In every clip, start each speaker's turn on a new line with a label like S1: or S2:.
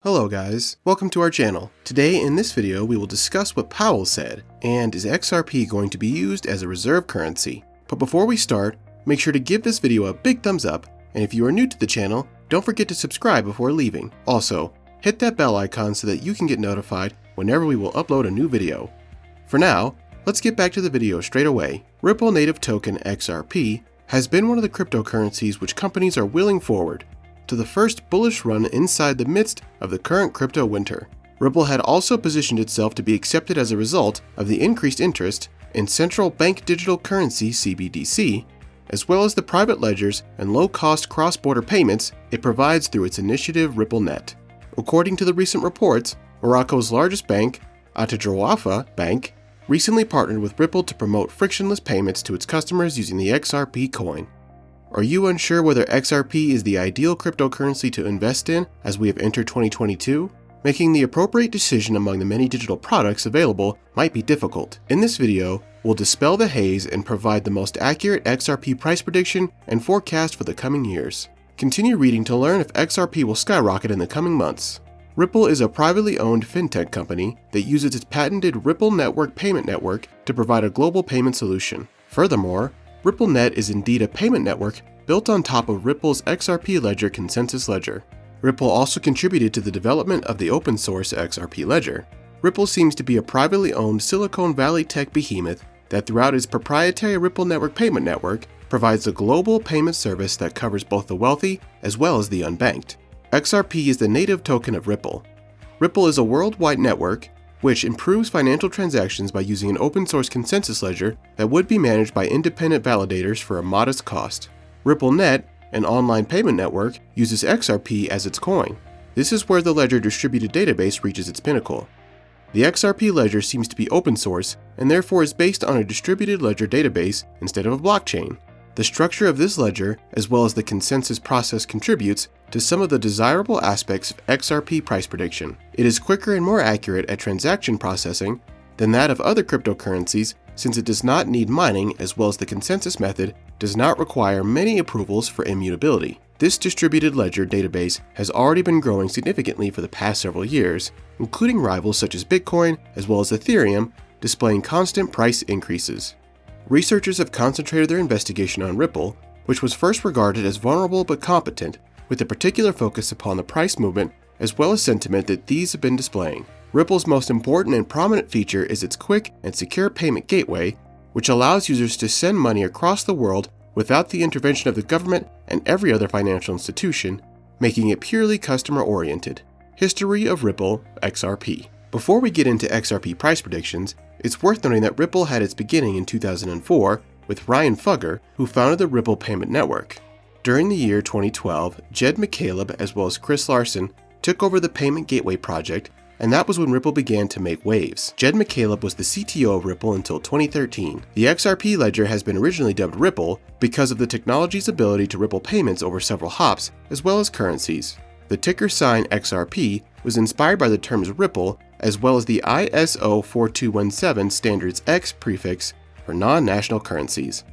S1: Hello guys, welcome to our channel. Today in this video we will discuss what Powell said, and is XRP going to be used as a reserve currency? But before we start, make sure to give this video a big thumbs up, and if you are new to the channel, don't forget to subscribe before leaving. Also, hit that bell icon so that you can get notified whenever we will upload a new video. For now, let's get back to the video straight away. Ripple native token XRP has been one of the cryptocurrencies which companies are wheeling forward to the first bullish run inside the midst of the current crypto winter. Ripple had also positioned itself to be accepted as a result of the increased interest in central bank digital currency CBDC, as well as the private ledgers and low-cost cross-border payments it provides through its initiative Ripplenet. According to the recent reports, Morocco's largest bank, Atajoafa Bank, recently partnered with Ripple to promote frictionless payments to its customers using the XRP coin. Are you unsure whether XRP is the ideal cryptocurrency to invest in as we have entered 2022? Making the appropriate decision among the many digital products available might be difficult. In this video, we'll dispel the haze and provide the most accurate XRP price prediction and forecast for the coming years. Continue reading to learn if XRP will skyrocket in the coming months. Ripple is a privately owned fintech company that uses its patented Ripple Network payment network to provide a global payment solution. Furthermore, Ripplenet is indeed a payment network built on top of Ripple's XRP ledger consensus ledger. Ripple also contributed to the development of the open source XRP ledger. Ripple seems to be a privately owned Silicon Valley tech behemoth that throughout its proprietary Ripple Network payment network provides a global payment service that covers both the wealthy as well as the unbanked. XRP is the native token of Ripple. Ripple is a worldwide network which improves financial transactions by using an open-source consensus ledger that would be managed by independent validators for a modest cost. Ripplenet, an online payment network, uses XRP as its coin. This is where the ledger distributed database reaches its pinnacle. The XRP ledger seems to be open-source and therefore is based on a distributed ledger database instead of a blockchain. The structure of this ledger, as well as the consensus process, contributes to some of the desirable aspects of XRP price prediction. It is quicker and more accurate at transaction processing than that of other cryptocurrencies, since it does not need mining, as well as the consensus method does not require many approvals for immutability. This distributed ledger database has already been growing significantly for the past several years, including rivals such as Bitcoin as well as Ethereum, displaying constant price increases. Researchers have concentrated their investigation on Ripple, which was first regarded as vulnerable but competent, with a particular focus upon the price movement as well as sentiment that these have been displaying. Ripple's most important and prominent feature is its quick and secure payment gateway, which allows users to send money across the world without the intervention of the government and every other financial institution, making it purely customer-oriented. History of Ripple XRP. Before we get into XRP price predictions, it's worth noting that Ripple had its beginning in 2004 with Ryan Fugger, who founded the Ripple Payment Network. During the year 2012, Jed McCaleb as well as Chris Larson took over the Payment Gateway project, and that was when Ripple began to make waves. Jed McCaleb was the CTO of Ripple until 2013. The XRP ledger has been originally dubbed Ripple because of the technology's ability to ripple payments over several hops as well as currencies. The ticker sign XRP was inspired by the terms Ripple as well as the ISO 4217 standards X prefix for non-national currencies.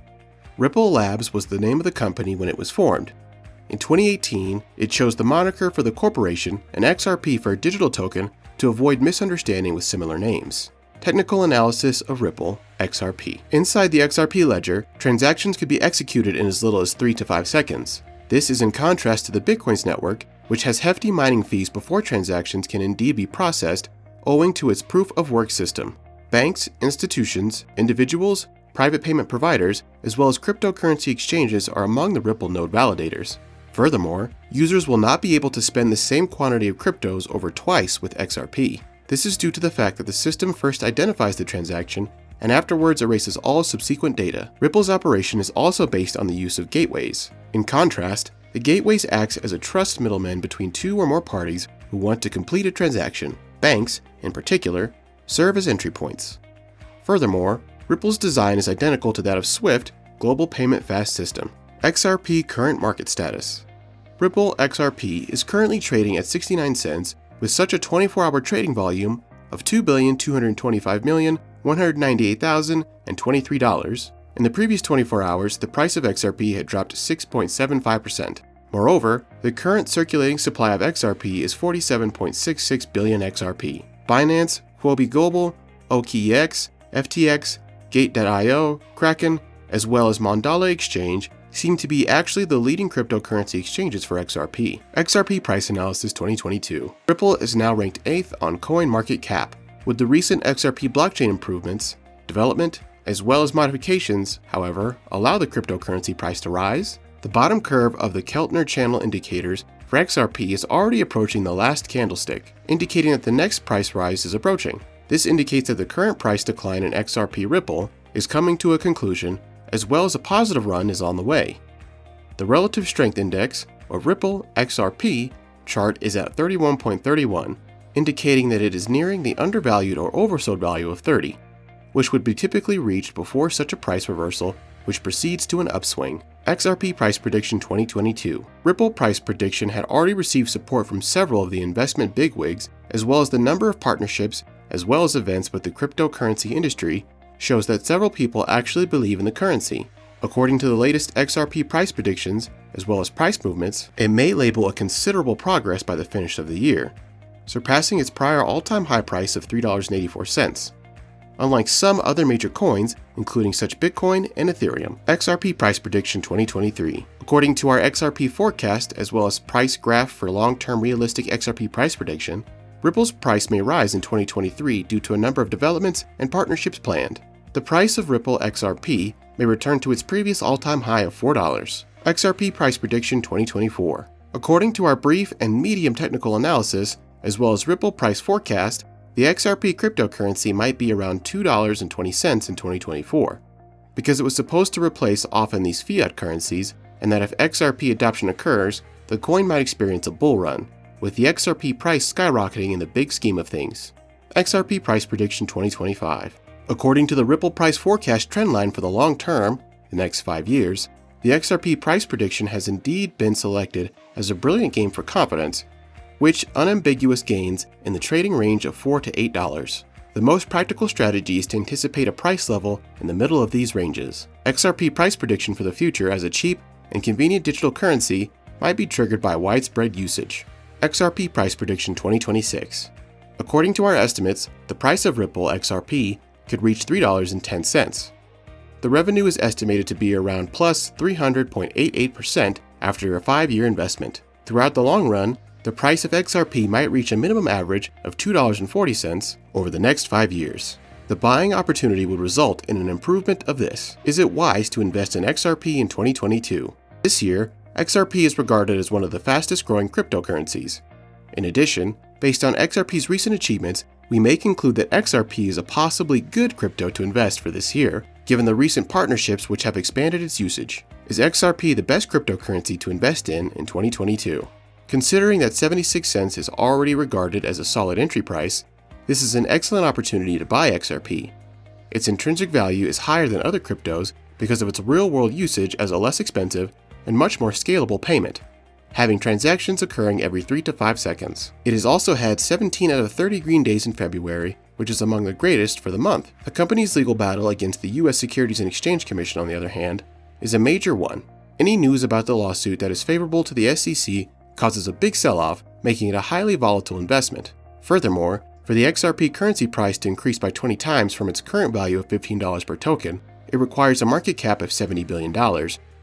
S1: Ripple Labs was the name of the company when it was formed. In 2018, it chose the moniker for the corporation and XRP for a digital token to avoid misunderstanding with similar names. Technical analysis of Ripple XRP. Inside the XRP ledger, transactions could be executed in as little as 3 to 5 seconds. This is in contrast to the Bitcoin's network, which has hefty mining fees before transactions can indeed be processed, owing to its proof-of-work system. Banks, institutions, individuals, private payment providers, as well as cryptocurrency exchanges are among the Ripple node validators. Furthermore, users will not be able to spend the same quantity of cryptos over twice with XRP. This is due to the fact that the system first identifies the transaction and afterwards erases all subsequent data. Ripple's operation is also based on the use of gateways. In contrast, the gateways acts as a trust middleman between two or more parties who want to complete a transaction. Banks, in particular, serve as entry points. Furthermore, Ripple's design is identical to that of SWIFT, Global Payment Fast System. XRP current market status. Ripple XRP is currently trading at 69 cents with such a 24-hour trading volume of $2,225,198,023. In the previous 24 hours, the price of XRP had dropped 6.75%. Moreover, the current circulating supply of XRP is 47.66 billion XRP. Binance, Huobi Global, OKEX, FTX, Gate.io, Kraken, as well as Mandala Exchange seem to be actually the leading cryptocurrency exchanges for XRP. XRP Price Analysis 2022. Ripple is now ranked 8th on CoinMarketCap. With the recent XRP blockchain improvements, development, as well as modifications, however, allow the cryptocurrency price to rise. The bottom curve of the Keltner channel indicators for XRP is already approaching the last candlestick, indicating that the next price rise is approaching. This indicates that the current price decline in XRP Ripple is coming to a conclusion, as well as a positive run is on the way. The Relative Strength Index, or Ripple XRP, chart is at 31.31, indicating that it is nearing the undervalued or oversold value of 30, which would be typically reached before such a price reversal, which proceeds to an upswing. XRP Price Prediction 2022. Ripple price prediction had already received support from several of the investment bigwigs, as well as the number of partnerships, as well as events with the cryptocurrency industry, shows that several people actually believe in the currency. According to the latest XRP price predictions, as well as price movements, it may label a considerable progress by the finish of the year, surpassing its prior all-time high price of $3.84. Unlike some other major coins, including such Bitcoin and Ethereum. XRP Price Prediction 2023. According to our XRP forecast, as well as price graph for long-term realistic XRP price prediction, Ripple's price may rise in 2023 due to a number of developments and partnerships planned. The price of Ripple XRP may return to its previous all-time high of $4. XRP Price Prediction 2024. According to our brief and medium technical analysis, as well as Ripple price forecast, the XRP cryptocurrency might be around $2.20 in 2024, because it was supposed to replace often these fiat currencies, and that if XRP adoption occurs, the coin might experience a bull run, with the XRP price skyrocketing in the big scheme of things. XRP Price Prediction 2025. According to the Ripple price forecast trendline for the long term, the next 5 years, the XRP price prediction has indeed been selected as a brilliant game for confidence, which unambiguous gains in the trading range of $4 to $8. The most practical strategy is to anticipate a price level in the middle of these ranges. XRP price prediction for the future as a cheap and convenient digital currency might be triggered by widespread usage. XRP Price Prediction 2026. According to our estimates, the price of Ripple XRP could reach $3.10. The revenue is estimated to be around plus 300.88% after a 5-year investment. Throughout the long run, the price of XRP might reach a minimum average of $2.40 over the next 5 years. The buying opportunity would result in an improvement of this. Is it wise to invest in XRP in 2022? This year, XRP is regarded as one of the fastest growing cryptocurrencies. In addition, based on XRP's recent achievements, we may conclude that XRP is a possibly good crypto to invest for this year, given the recent partnerships which have expanded its usage. Is XRP the best cryptocurrency to invest in 2022? Considering that 76 cents is already regarded as a solid entry price, this is an excellent opportunity to buy XRP. Its intrinsic value is higher than other cryptos because of its real-world usage as a less expensive and much more scalable payment, having transactions occurring every 3 to 5 seconds. It has also had 17 out of 30 green days in February, which is among the greatest for the month. The company's legal battle against the US Securities and Exchange Commission, on the other hand, is a major one. Any news about the lawsuit that is favorable to the SEC causes a big sell-off, making it a highly volatile investment. Furthermore, for the XRP currency price to increase by 20 times from its current value of $15 per token, it requires a market cap of $70 billion,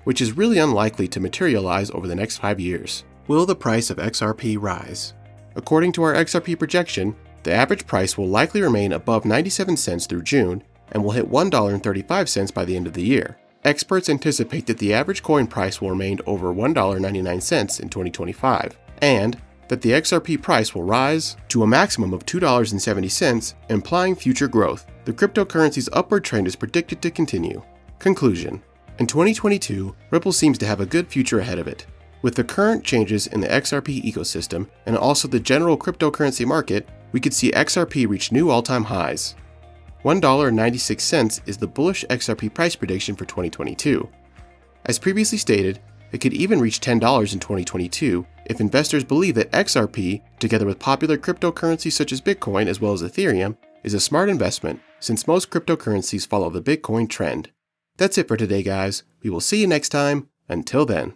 S1: which is really unlikely to materialize over the next 5 years. Will the price of XRP rise? According to our XRP projection, the average price will likely remain above 97 cents through June and will hit $1.35 by the end of the year. Experts anticipate that the average coin price will remain over $1.99 in 2025, and that the XRP price will rise to a maximum of $2.70, implying future growth. The cryptocurrency's upward trend is predicted to continue. Conclusion. In 2022, Ripple seems to have a good future ahead of it. With the current changes in the XRP ecosystem and also the general cryptocurrency market, we could see XRP reach new all-time highs. $1.96 is the bullish XRP price prediction for 2022. As previously stated, it could even reach $10 in 2022 if investors believe that XRP, together with popular cryptocurrencies such as Bitcoin as well as Ethereum, is a smart investment since most cryptocurrencies follow the Bitcoin trend. That's it for today, guys. We will see you next time. Until then.